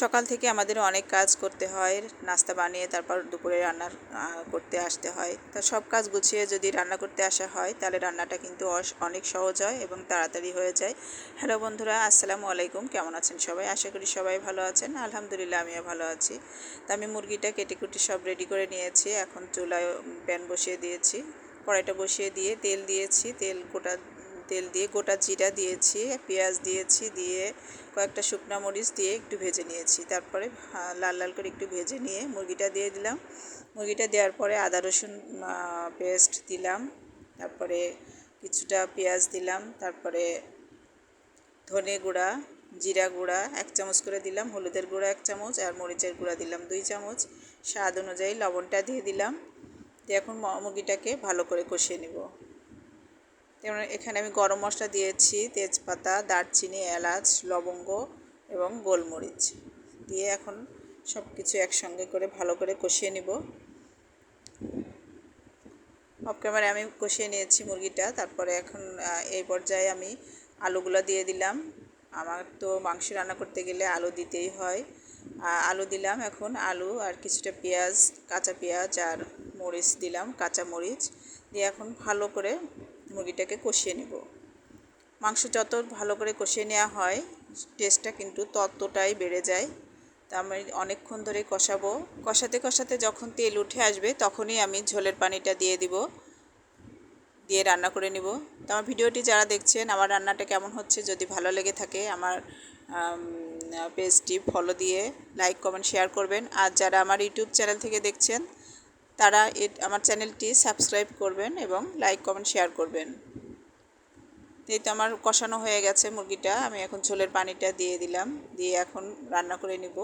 সকাল থেকে আমাদের অনেক কাজ করতে হয়, নাস্তা বানিয়ে তারপর দুপুরে রান্না করতে আসতে হয়। তা সব কাজ গুছিয়ে যদি রান্না করতে আসা হয় তাহলে রান্নাটা কিন্তু অনেক সহজ হয় এবং তাড়াতাড়ি হয়ে যায়। হ্যালো বন্ধুরা, আসসালামু আলাইকুম। কেমন আছেন সবাই? আশা করি সবাই ভালো আছেন। আলহামদুলিল্লাহ আমিও ভালো আছি। তা আমি মুরগিটা কেটে কুটে সব রেডি করে নিয়েছি। এখন চুলায় প্যান বসিয়ে দিয়েছি, কড়াইটা বসিয়ে দিয়ে তেল দিয়েছি, তেল দিয়ে গোটা জিরা দিয়েছি, পেঁয়াজ দিয়েছি, দিয়ে কয়েকটা শুকনো মরিচ দিয়ে একটু ভেজে নিয়েছি। তারপরে লাল লাল করে একটু ভেজে নিয়ে মুরগিটা দিয়ে দিলাম। মুরগিটা দেওয়ার পরে আদা রসুন পেস্ট দিলাম, তারপরে কিছুটা পেঁয়াজ দিলাম, তারপরে ধনে গুঁড়া, জিরা গুঁড়া 1 চামচ করে দিলাম, হলুদের গুঁড়া 1 চামচ আর মরিচের গুঁড়া দিলাম 2 চামচ, স্বাদ অনুযায়ী লবণটা দিয়ে দিলাম। দিয়ে এখন মুরগিটাকে ভালো করে কষিয়ে নেব। যেমন এখানে আমি গরম মশলা দিয়েছি, তেজপাতা, দারচিনি, এলাচ, লবঙ্গ এবং গোলমরিচ দিয়ে এখন সব কিছু একসঙ্গে করে ভালো করে কষিয়ে নিব। অফ ক্যামেরায় আমি কষিয়ে নিয়েছি মুরগিটা। তারপরে এখন এই পর্যায়ে আমি আলুগুলো দিয়ে দিলাম। আমার তো মাংস রান্না করতে গেলে আলু দিতেই হয়। আলু দিলাম, এখন আলু আর কিছুটা পেঁয়াজ, কাঁচা পেঁয়াজ আর মরিচ দিলাম, কাঁচা মরিচ দিয়ে এখন ভালো করে মুরগিটাকে কষিয়ে নেব। মাংস যত ভালো করে কষিয়ে নেওয়া হয় টেস্টটা কিন্তু ততটাই বেড়ে যায়। তা আমি অনেকক্ষণ ধরে কষাবো। কষাতে কষাতে যখন তেল উঠে আসবে তখনই আমি ঝোলের পানিটা দিয়ে দিব, দিয়ে রান্না করে নিব। তো আমার ভিডিওটি যারা দেখছেন, আমার রান্নাটা কেমন হচ্ছে, যদি ভালো লেগে থাকে আমার পেজটি ফলো দিয়ে লাইক কমেন্ট শেয়ার করবেন। আর যারা আমার ইউটিউব চ্যানেল থেকে দেখছেন তারা আমার চ্যানেলটি সাবস্ক্রাইব করবেন এবং লাইক কমেন্ট শেয়ার করবেন। এই তো আমার কষানো হয়ে গেছে মুরগিটা, আমি এখন ঝোলের পানিটা দিয়ে দিলাম, দিয়ে এখন রান্না করে নিব।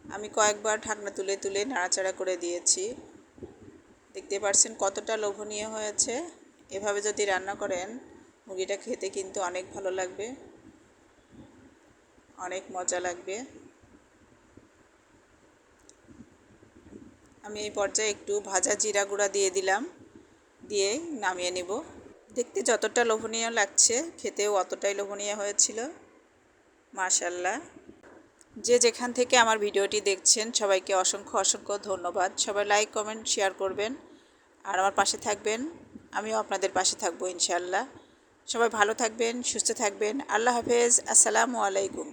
আমি কয়েকবার ঢাকনা তুলে তুলে নাড়াচাড়া করে দিয়েছি। দেখতে পাচ্ছেন কতটা লোভনীয় হয়েছে। এভাবে যদি রান্না করেন মুরগিটা খেতে কিন্তু অনেক ভালো লাগবে, অনেক মজা লাগবে। আমি এই পর্যায়ে একটু ভাজা জিরা গুঁড়া দিয়ে দিলাম, দিয়ে নামিয়ে নেব। দেখতে যতটা লোভনীয় লাগছে খেতেও অতটাই লোভনীয় হয়েছিল, মাশাআল্লাহ। যে যেখান থেকে আমার ভিডিওটি দেখছেন সবাইকে অসংখ্য অসংখ্য ধন্যবাদ। সবাই লাইক কমেন্ট শেয়ার করবেন আর আমার পাশে থাকবেন। আমিও আপনাদের পাশে থাকবো ইনশাআল্লাহ। সবাই ভালো থাকবেন, সুস্থ থাকবেন। আল্লাহ হাফেজ। আসসালামু আলাইকুম।